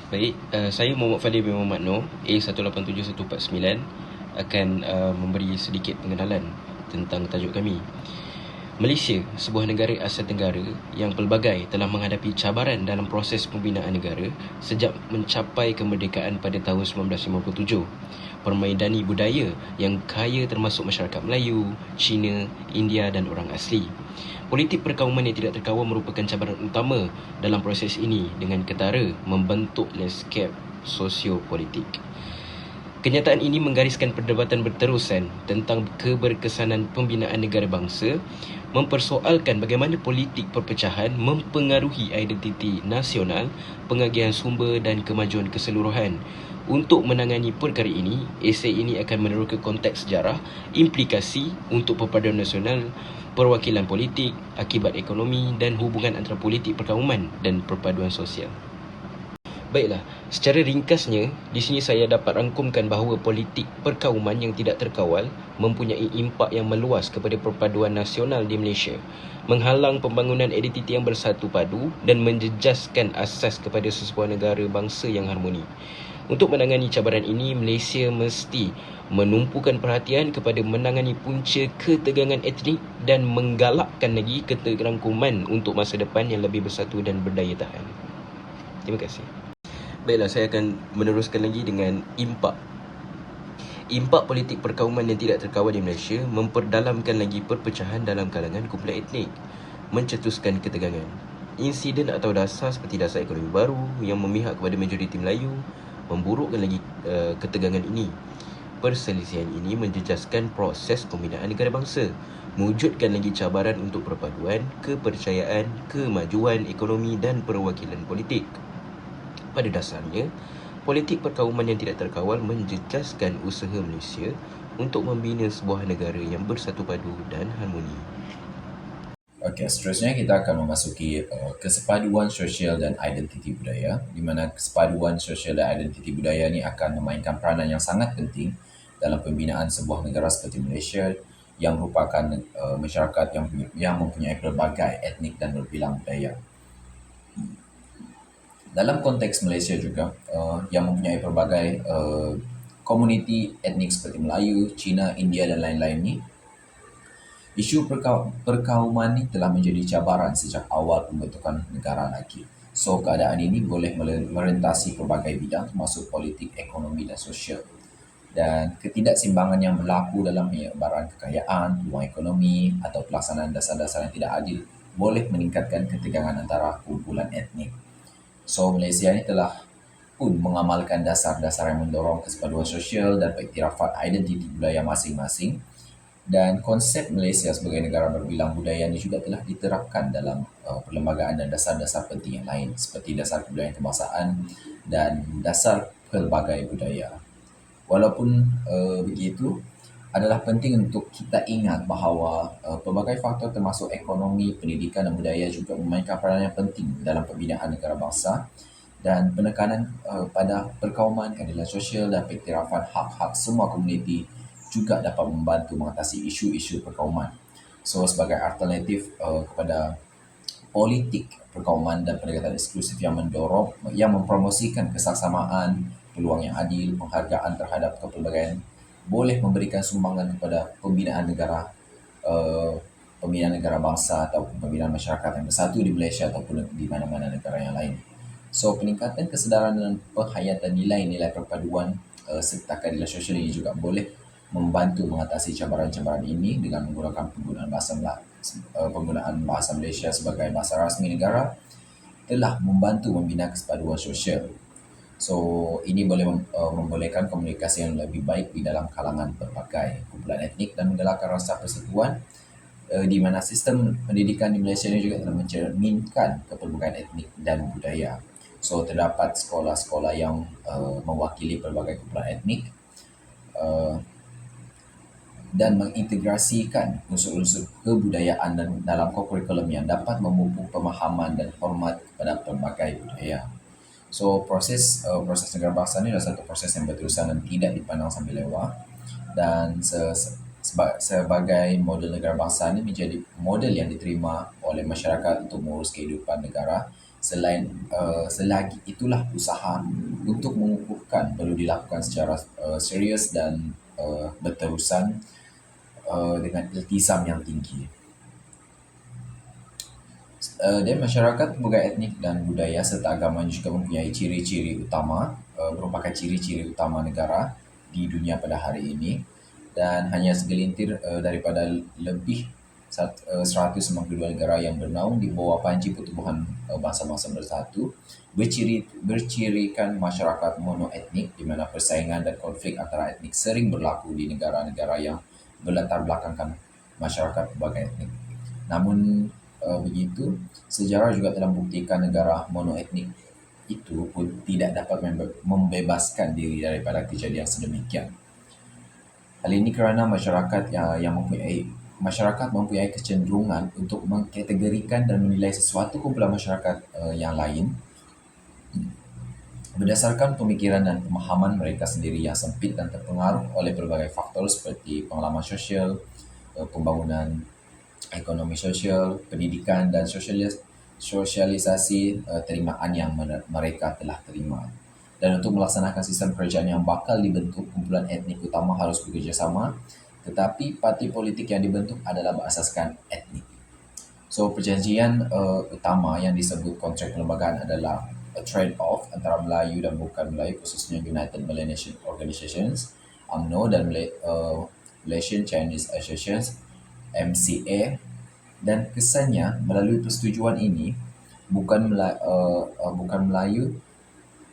Baik, saya Muhammad Fadil bin Muhammad Noor, A187149 akan memberi sedikit pengenalan tentang tajuk kami. Malaysia, sebuah negara Asia Tenggara yang pelbagai telah menghadapi cabaran dalam proses pembinaan negara sejak mencapai kemerdekaan pada tahun 1957. Permaidani budaya yang kaya termasuk masyarakat Melayu, Cina, India dan orang asli. Politik perkauman yang tidak terkawal merupakan cabaran utama dalam proses ini dengan ketara membentuk lanskap sosiopolitik. Kenyataan ini menggariskan perdebatan berterusan tentang keberkesanan pembinaan negara bangsa, mempersoalkan bagaimana politik perpecahan mempengaruhi identiti nasional, pengagihan sumber dan kemajuan keseluruhan. Untuk menangani perkara ini, esei ini akan meneroka konteks sejarah, implikasi untuk perpaduan nasional, perwakilan politik, akibat ekonomi dan hubungan antara politik perkauman dan perpaduan sosial. Baiklah, secara ringkasnya, di sini saya dapat rangkumkan bahawa politik perkauman yang tidak terkawal mempunyai impak yang meluas kepada perpaduan nasional di Malaysia, menghalang pembangunan identiti yang bersatu padu dan menjejaskan asas kepada sesebuah negara bangsa yang harmoni. Untuk menangani cabaran ini, Malaysia mesti menumpukan perhatian kepada menangani punca ketegangan etnik dan menggalakkan lagi keterangkuman untuk masa depan yang lebih bersatu dan berdaya tahan. Terima kasih. Baiklah, saya akan meneruskan lagi dengan impak. Impak politik perkauman yang tidak terkawal di Malaysia memperdalamkan lagi perpecahan dalam kalangan kumpulan etnik, mencetuskan ketegangan. Insiden atau dasar seperti dasar ekonomi baru yang memihak kepada majoriti Melayu memburukkan lagi ketegangan ini. Perselisihan ini menjejaskan proses pembinaan negara bangsa, mewujudkan lagi cabaran untuk perpaduan, kepercayaan, kemajuan ekonomi dan perwakilan politik. Pada dasarnya, politik perkauman yang tidak terkawal menjejaskan usaha Malaysia untuk membina sebuah negara yang bersatu padu dan harmoni. Okey, seterusnya kita akan memasuki kesepaduan sosial dan identiti budaya, di mana kesepaduan sosial dan identiti budaya ini akan memainkan peranan yang sangat penting dalam pembinaan sebuah negara seperti Malaysia yang merupakan masyarakat yang mempunyai pelbagai etnik dan berbilang budaya. Dalam konteks Malaysia juga, yang mempunyai pelbagai komuniti etnik seperti Melayu, Cina, India dan lain-lain ni, isu perkauman ni telah menjadi cabaran sejak awal pembentukan negara lagi. So, keadaan ini boleh merentasi pelbagai bidang termasuk politik, ekonomi dan sosial. Dan ketidakseimbangan yang berlaku dalam penyebaran kekayaan, peluang ekonomi atau pelaksanaan dasar-dasar yang tidak adil boleh meningkatkan ketegangan antara kumpulan etnik. So, Malaysia ini telah pun mengamalkan dasar-dasar yang mendorong kesepaduan sosial dan pengiktirafan identiti budaya masing-masing, dan konsep Malaysia sebagai negara berbilang budaya ini juga telah diterapkan dalam perlembagaan dan dasar-dasar penting yang lain seperti dasar kebudayaan kebangsaan dan dasar pelbagai budaya. Walaupun begitu, adalah penting untuk kita ingat bahawa pelbagai faktor termasuk ekonomi, pendidikan dan budaya juga memainkan peranan yang penting dalam pembinaan negara bangsa, dan penekanan pada perkauman, keadilan sosial dan pengiktirafan hak-hak semua komuniti juga dapat membantu mengatasi isu-isu perkauman. So, sebagai alternatif kepada politik perkauman dan pendekatan eksklusif yang mempromosikan kesaksamaan, peluang yang adil, penghargaan terhadap kepelbagaian boleh memberikan sumbangan kepada pembinaan negara bangsa atau pembinaan masyarakat yang bersatu di Malaysia ataupun di mana-mana negara yang lain. So, peningkatan kesedaran dan penghayatan nilai-nilai perpaduan serta keadilan sosial ini juga boleh membantu mengatasi cabaran-cabaran ini dengan menggunakan penggunaan bahasa Malaysia sebagai bahasa rasmi negara telah membantu membina kesepaduan sosial. So, ini boleh membolehkan komunikasi yang lebih baik di dalam kalangan berbagai kumpulan etnik dan menggalakkan rasa persatuan, di mana sistem pendidikan di Malaysia ini juga telah mencerminkan kepelbagaian etnik dan budaya. So, terdapat sekolah-sekolah yang mewakili pelbagai kumpulan etnik dan mengintegrasikan unsur-unsur kebudayaan dalam kurikulum yang dapat memupuk pemahaman dan hormat kepada pelbagai budaya. So, proses negara bangsa ini adalah satu proses yang berterusan dan tidak dipandang sambil lewat, dan sebagai model negara bangsa ini menjadi model yang diterima oleh masyarakat untuk mengurus kehidupan negara Selagi itulah usaha untuk mengukuhkan perlu dilakukan secara serius dan berterusan dengan iltizam yang tinggi. Dan masyarakat pelbagai etnik dan budaya serta agama juga mempunyai ciri-ciri utama, merupakan ciri-ciri utama negara di dunia pada hari ini, dan hanya segelintir daripada lebih 192 negara yang bernaung di bawah panji pertubuhan bangsa-bangsa bersatu bercirikan masyarakat monoetnik, di mana persaingan dan konflik antara etnik sering berlaku di negara-negara yang berlatar belakangkan masyarakat pelbagai etnik. Namun begitu, sejarah juga telah membuktikan negara monoetnik itu pun tidak dapat membebaskan diri daripada kejadian sedemikian. Hal ini kerana masyarakat mempunyai kecenderungan untuk mengkategorikan dan menilai sesuatu kumpulan masyarakat yang lain berdasarkan pemikiran dan pemahaman mereka sendiri yang sempit dan terpengaruh oleh berbagai faktor seperti pengalaman sosial, pembangunan ekonomi sosial, pendidikan, dan sosialisasi terimaan yang mereka telah terima. Dan untuk melaksanakan sistem kerajaan yang bakal dibentuk, kumpulan etnik utama harus bekerjasama, tetapi parti politik yang dibentuk adalah berasaskan etnik. So, perjanjian utama yang disebut kontrak perlembagaan adalah a trade-off antara Melayu dan bukan Melayu, khususnya United Malaysian Organizations, UMNO, dan Malaysian Chinese Associations, MCA, dan kesannya melalui persetujuan ini bukan Melayu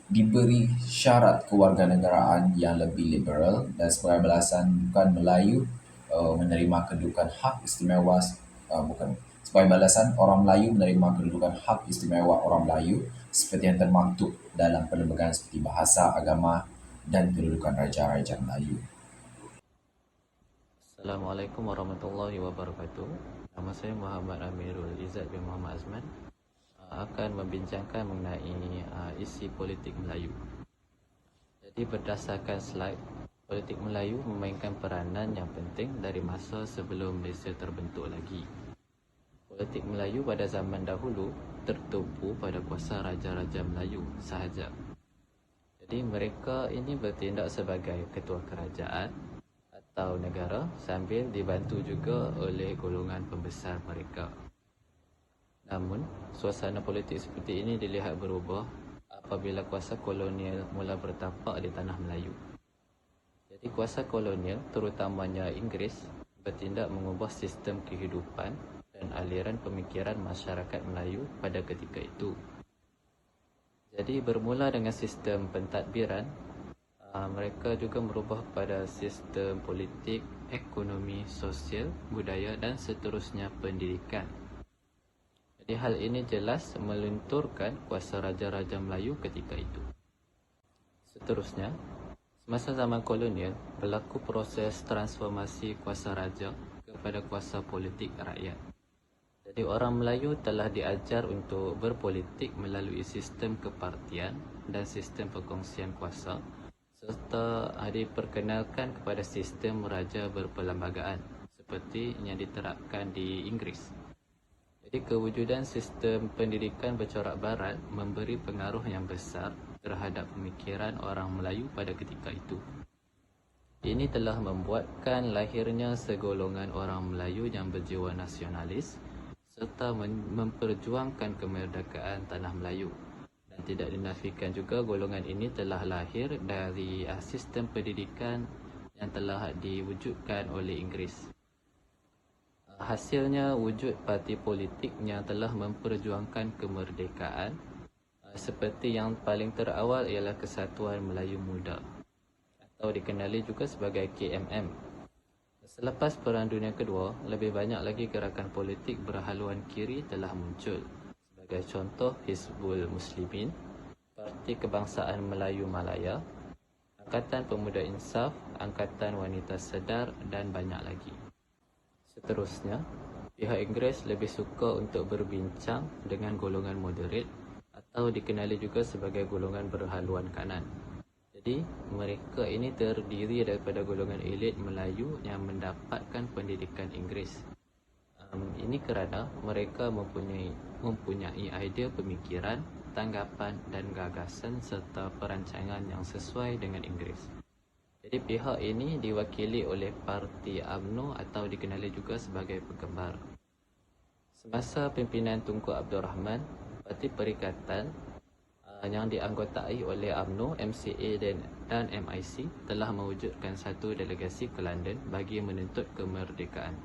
diberi syarat kewarganegaraan yang lebih liberal, dan sebagai balasan bukan Melayu menerima kedudukan hak istimewa sebagai balasan orang Melayu menerima kedudukan hak istimewa orang Melayu seperti yang termaktub dalam perlembagaan seperti bahasa, agama, dan kedudukan raja-raja Melayu. Assalamualaikum warahmatullahi wabarakatuh. Nama saya Muhammad Amirul Izzat bin Muhammad Azman. Akan membincangkan mengenai isi politik Melayu. Jadi berdasarkan slide, politik Melayu memainkan peranan yang penting dari masa sebelum Malaysia terbentuk lagi. Politik Melayu pada zaman dahulu tertumpu pada kuasa raja-raja Melayu sahaja. Jadi mereka ini bertindak sebagai ketua kerajaan atau negara sambil dibantu juga oleh golongan pembesar mereka. Namun, suasana politik seperti ini dilihat berubah apabila kuasa kolonial mula bertapak di tanah Melayu. Jadi kuasa kolonial, terutamanya Inggeris, bertindak mengubah sistem kehidupan dan aliran pemikiran masyarakat Melayu pada ketika itu. Jadi bermula dengan sistem pentadbiran, mereka juga merubah kepada sistem politik, ekonomi, sosial, budaya dan seterusnya pendidikan. Jadi hal ini jelas melunturkan kuasa raja-raja Melayu ketika itu. Seterusnya, semasa zaman kolonial, berlaku proses transformasi kuasa raja kepada kuasa politik rakyat. Jadi orang Melayu telah diajar untuk berpolitik melalui sistem kepartian dan sistem perkongsian kuasa, serta diperkenalkan kepada sistem raja berperlembagaan seperti yang diterapkan di Inggeris. Jadi kewujudan sistem pendidikan bercorak barat memberi pengaruh yang besar terhadap pemikiran orang Melayu pada ketika itu. Ini telah membuatkan lahirnya segolongan orang Melayu yang berjiwa nasionalis serta memperjuangkan kemerdekaan tanah Melayu. Dan tidak dinafikan juga golongan ini telah lahir dari sistem pendidikan yang telah diwujudkan oleh Inggeris. Hasilnya wujud parti politik yang telah memperjuangkan kemerdekaan, seperti yang paling terawal ialah Kesatuan Melayu Muda atau dikenali juga sebagai KMM. Selepas Perang Dunia Kedua, lebih banyak lagi gerakan politik berhaluan kiri telah muncul. Sebagai contoh, Hizbul Muslimin, Parti Kebangsaan Melayu Malaya, Angkatan Pemuda Insaf, Angkatan Wanita Sedar dan banyak lagi. Seterusnya, pihak Inggeris lebih suka untuk berbincang dengan golongan moderat atau dikenali juga sebagai golongan berhaluan kanan. Jadi, mereka ini terdiri daripada golongan elit Melayu yang mendapatkan pendidikan Inggeris. Ini kerana mereka mempunyai idea pemikiran, tanggapan dan gagasan serta perancangan yang sesuai dengan Inggeris. Jadi pihak ini diwakili oleh Parti UMNO atau dikenali juga sebagai Penggemar. Semasa pimpinan Tunku Abdul Rahman, Parti Perikatan yang dianggotai oleh UMNO, MCA dan MIC telah mewujudkan satu delegasi ke London bagi menuntut kemerdekaan.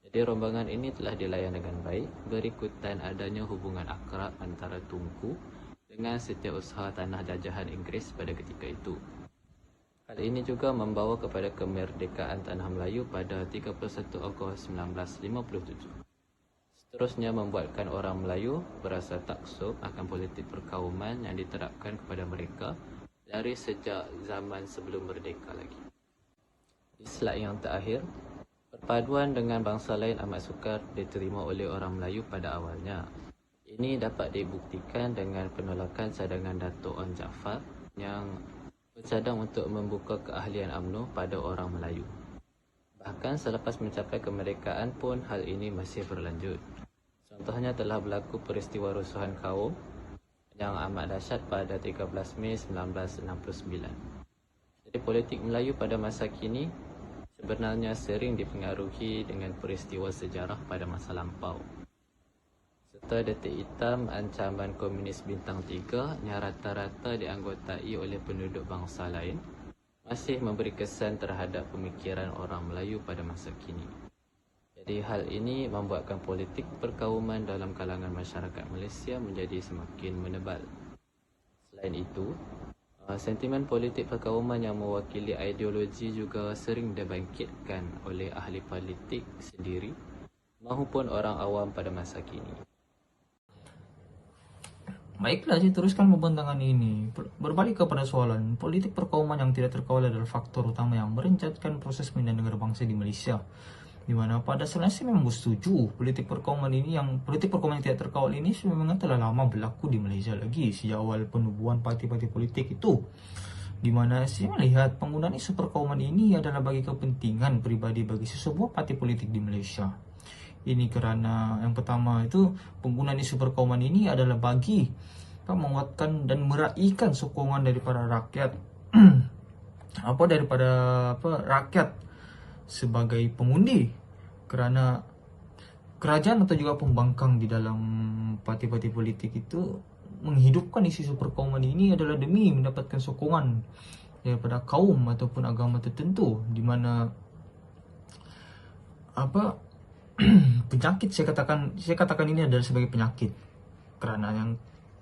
Jadi rombongan ini telah dilayan dengan baik berikutan adanya hubungan akrab antara Tunku dengan Setiausaha Tanah Jajahan Inggeris pada ketika itu. Hal ini juga membawa kepada kemerdekaan Tanah Melayu pada 31 Ogos 1957. Seterusnya membuatkan orang Melayu berasa taksub akan politik perkauman yang diterapkan kepada mereka dari sejak zaman sebelum merdeka lagi. Di slide yang terakhir, perpaduan dengan bangsa lain amat sukar diterima oleh orang Melayu pada awalnya. Ini dapat dibuktikan dengan penolakan cadangan Dato' Onn Jaafar yang bercadang untuk membuka keahlian UMNO pada orang Melayu. Bahkan selepas mencapai kemerdekaan pun hal ini masih berlanjut. Contohnya telah berlaku peristiwa rusuhan kaum yang amat dahsyat pada 13 Mei 1969. Jadi politik Melayu pada masa kini sebenarnya sering dipengaruhi dengan peristiwa sejarah pada masa lampau. Serta detik hitam ancaman komunis bintang 3 yang rata-rata dianggotai oleh penduduk bangsa lain masih memberi kesan terhadap pemikiran orang Melayu pada masa kini. Jadi hal ini membuatkan politik perkauman dalam kalangan masyarakat Malaysia menjadi semakin menebal. Selain itu, sentimen politik perkauman yang mewakili ideologi juga sering dibangkitkan oleh ahli politik sendiri maupun orang awam pada masa kini. Baiklah, saya teruskan pembentangan ini. Berbalik kepada soalan, politik perkauman yang tidak terkawal adalah faktor utama yang merencatkan proses pemindahan negara bangsa di Malaysia. Di mana pada dasarnya saya memang setuju politik perkauman yang tidak terkawal ini memang telah lama berlaku di Malaysia lagi sejak awal penubuhan parti-parti politik itu. Di mana saya melihat penggunaan isu perkauman ini adalah bagi kepentingan pribadi bagi sebuah parti politik di Malaysia. Ini kerana yang pertama itu penggunaan isu perkauman ini adalah bagi menguatkan dan meraihkan sokongan daripada rakyat rakyat sebagai pengundi, kerana kerajaan atau juga pembangkang di dalam parti-parti politik itu menghidupkan isu perkauman ini adalah demi mendapatkan sokongan daripada kaum ataupun agama tertentu, di mana penyakit saya katakan ini adalah sebagai penyakit kerana yang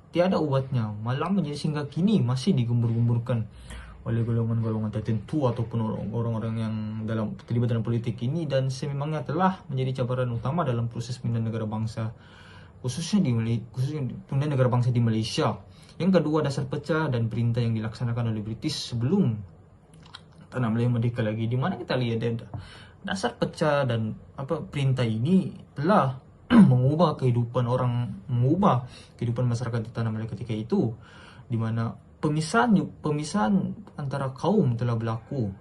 tiada ubatnya, malah menjadi sehingga kini masih digembur-gemburkan oleh golongan-golongan tertentu ataupun orang-orang yang terlibat dalam politik ini, dan sememangnya telah menjadi cabaran utama dalam proses pemindahan negara bangsa, khususnya pemindahan negara bangsa di Malaysia. Yang kedua, dasar pecah dan perintah yang dilaksanakan oleh British sebelum Tanah Melayu merdeka lagi, di mana kita lihat dasar pecah dan perintah ini telah mengubah kehidupan masyarakat di Tanah Melayu ketika itu, di mana pemisahan antara kaum telah berlaku,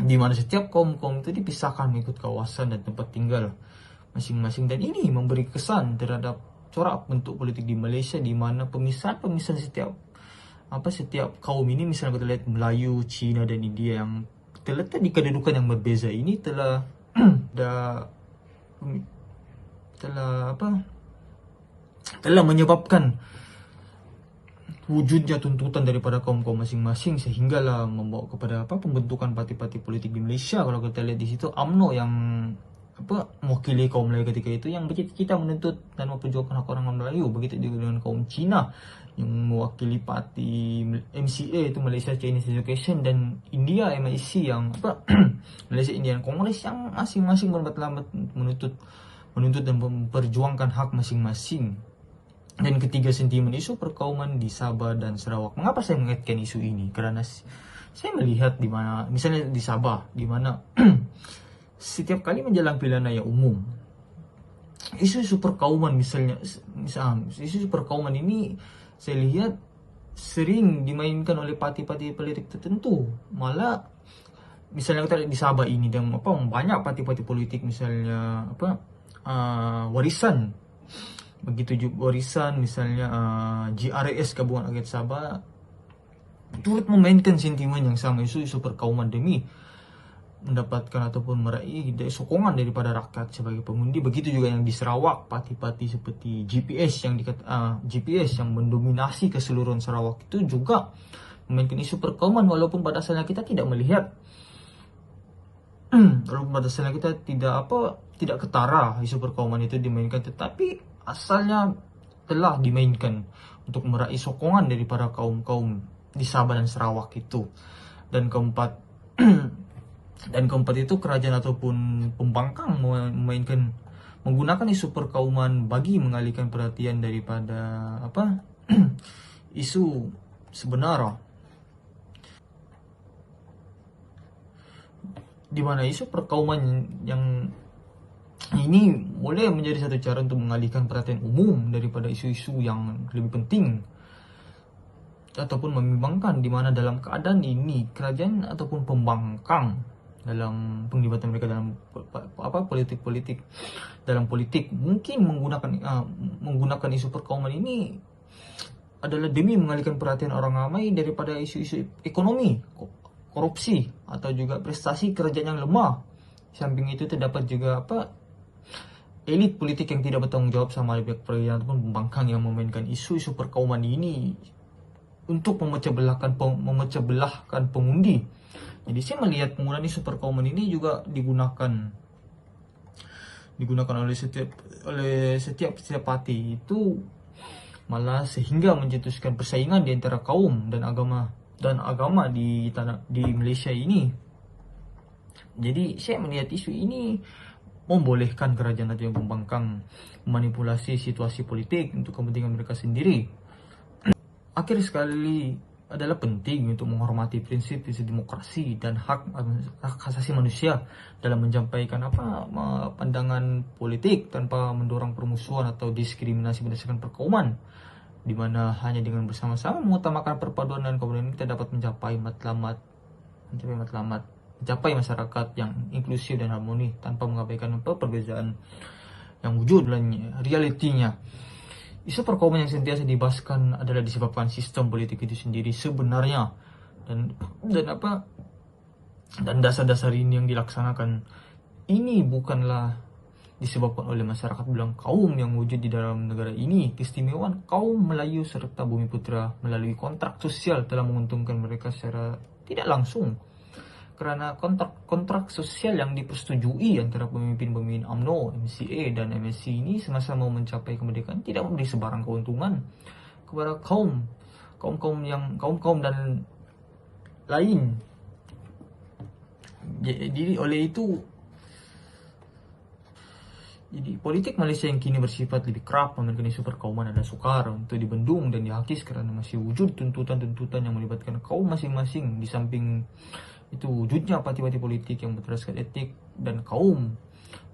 di mana setiap kaum itu dipisahkan mengikut kawasan dan tempat tinggal masing-masing, dan ini memberi kesan terhadap corak bentuk politik di Malaysia, di mana pemisahan setiap kaum ini, misalnya kita lihat Melayu, Cina dan India yang terletak di kedudukan yang berbeza ini telah menyebabkan wujudnya tuntutan daripada kaum-kaum masing-masing, sehinggalah membawa kepada pembentukan parti-parti politik di Malaysia. Kalau kita lihat di situ UMNO yang mewakili kaum Melayu ketika itu, yang kita menuntut dan memperjuangkan hak orang Melayu. Begitu juga dengan kaum Cina yang mewakili parti MCA, itu Malaysia Chinese Education, dan India MIC yang Malaysia Indian Congress, yang masing-masing berlambat menuntut dan memperjuangkan hak masing-masing. Dan ketiga, sentimen isu perkauman di Sabah dan Sarawak. Mengapa saya mengaitkan isu ini? Karena saya melihat di mana, misalnya di Sabah, di mana setiap kali menjelang pilihan raya umum, isu-isu perkauman isu perkauman ini saya lihat sering dimainkan oleh parti-parti politik tertentu. Malah misalnya kita lihat di Sabah ini dan banyak parti-parti politik misalnya warisan, begitu juga warisan misalnya GRS Gabungan Rakyat Sabah turut memainkan sentimen yang sama, isu-isu perkauman demi mendapatkan ataupun meraih sokongan daripada rakyat sebagai pengundi. Begitu juga yang di Sarawak, parti-parti seperti GPS yang mendominasi keseluruhan Sarawak itu juga memainkan isu perkauman, walaupun pada asalnya kita tidak melihat walaupun pada asalnya kita tidak ketara isu perkauman itu dimainkan, tetapi asalnya telah dimainkan untuk meraih sokongan daripada kaum-kaum di Sabah dan Sarawak itu. Dan keempat itu kerajaan ataupun pembangkang menggunakan isu perkauman bagi mengalihkan perhatian daripada isu sebenarnya, di mana isu perkauman yang ini boleh menjadi satu cara untuk mengalihkan perhatian umum daripada isu-isu yang lebih penting ataupun membimbangkan, di mana dalam keadaan ini kerajaan ataupun pembangkang dalam penglibatan mereka dalam politik mungkin menggunakan isu perkauman ini adalah demi mengalihkan perhatian orang ramai daripada isu-isu ekonomi, korupsi, atau juga prestasi kerajaan yang lemah. Samping itu terdapat juga elit politik yang tidak bertanggung jawab sama pihak kerajaan ataupun pembangkang yang memainkan isu-isu perkauman ini untuk memecah belahkan pengundi. Jadi saya melihat penggunaan isu perkauman ini juga digunakan oleh setiap parti itu, malah sehingga mencetuskan persaingan di antara kaum dan agama di Malaysia ini. Jadi saya melihat isu ini membolehkan kerajaan atau yang pembangkang memanipulasi situasi politik untuk kepentingan mereka sendiri. Akhir sekali adalah penting untuk menghormati prinsip-prinsip demokrasi dan hak asasi manusia dalam menyampaikan pandangan politik tanpa mendorong permusuhan atau diskriminasi berdasarkan perkauman, di mana hanya dengan bersama-sama mengutamakan perpaduan dan kemudian kita dapat mencapai masyarakat yang inklusif dan harmoni tanpa mengabaikan perbezaan yang wujud dalam realitinya. Isu perkauman yang sentiasa dibahaskan adalah disebabkan sistem politik itu sendiri sebenarnya, dan dasar-dasar ini yang dilaksanakan ini bukanlah disebabkan oleh masyarakat bilang kaum yang wujud di dalam negara ini. Keistimewaan kaum Melayu serta Bumiputera melalui kontrak sosial telah menguntungkan mereka secara tidak langsung, karena kontrak sosial yang dipersetujui antara pemimpin-pemimpin UMNO, MCA, dan MSC ini semasa mau mencapai kemerdekaan tidak memberi sebarang keuntungan kepada kaum dan lain. Jadi oleh itu, politik Malaysia yang kini bersifat lebih kerap memainkan isu perkauman adalah sukar untuk dibendung dan dihakis karena masih wujud tuntutan-tuntutan yang melibatkan kaum masing-masing. Di samping itu wujudnya parti-parti politik yang berteraskan etik dan kaum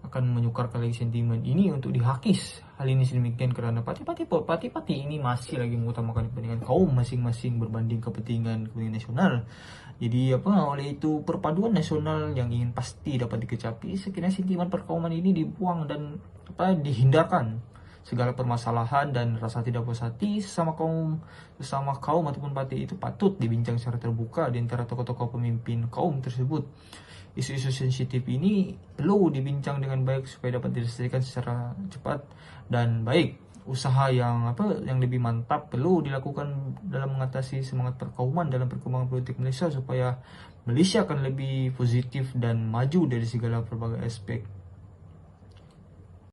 akan menyukarkan lagi sentimen ini untuk dihakis. Hal ini sedemikian karena parti-parti ini masih lagi mengutamakan kepentingan kaum masing-masing berbanding kepentingan nasional. Jadi oleh itu perpaduan nasional yang ingin pasti dapat dikecapi sekiranya sentimen perkauman ini dibuang dan dihindarkan. Segala permasalahan dan rasa tidak puas hati sesama kaum ataupun parti itu patut dibincang secara terbuka di antara tokoh-tokoh pemimpin kaum tersebut. Isu-isu sensitif ini perlu dibincang dengan baik supaya dapat diselesaikan secara cepat dan baik. Usaha yang lebih mantap perlu dilakukan dalam mengatasi semangat perkauman dalam perkembangan politik Malaysia supaya Malaysia akan lebih positif dan maju dari segala berbagai aspek.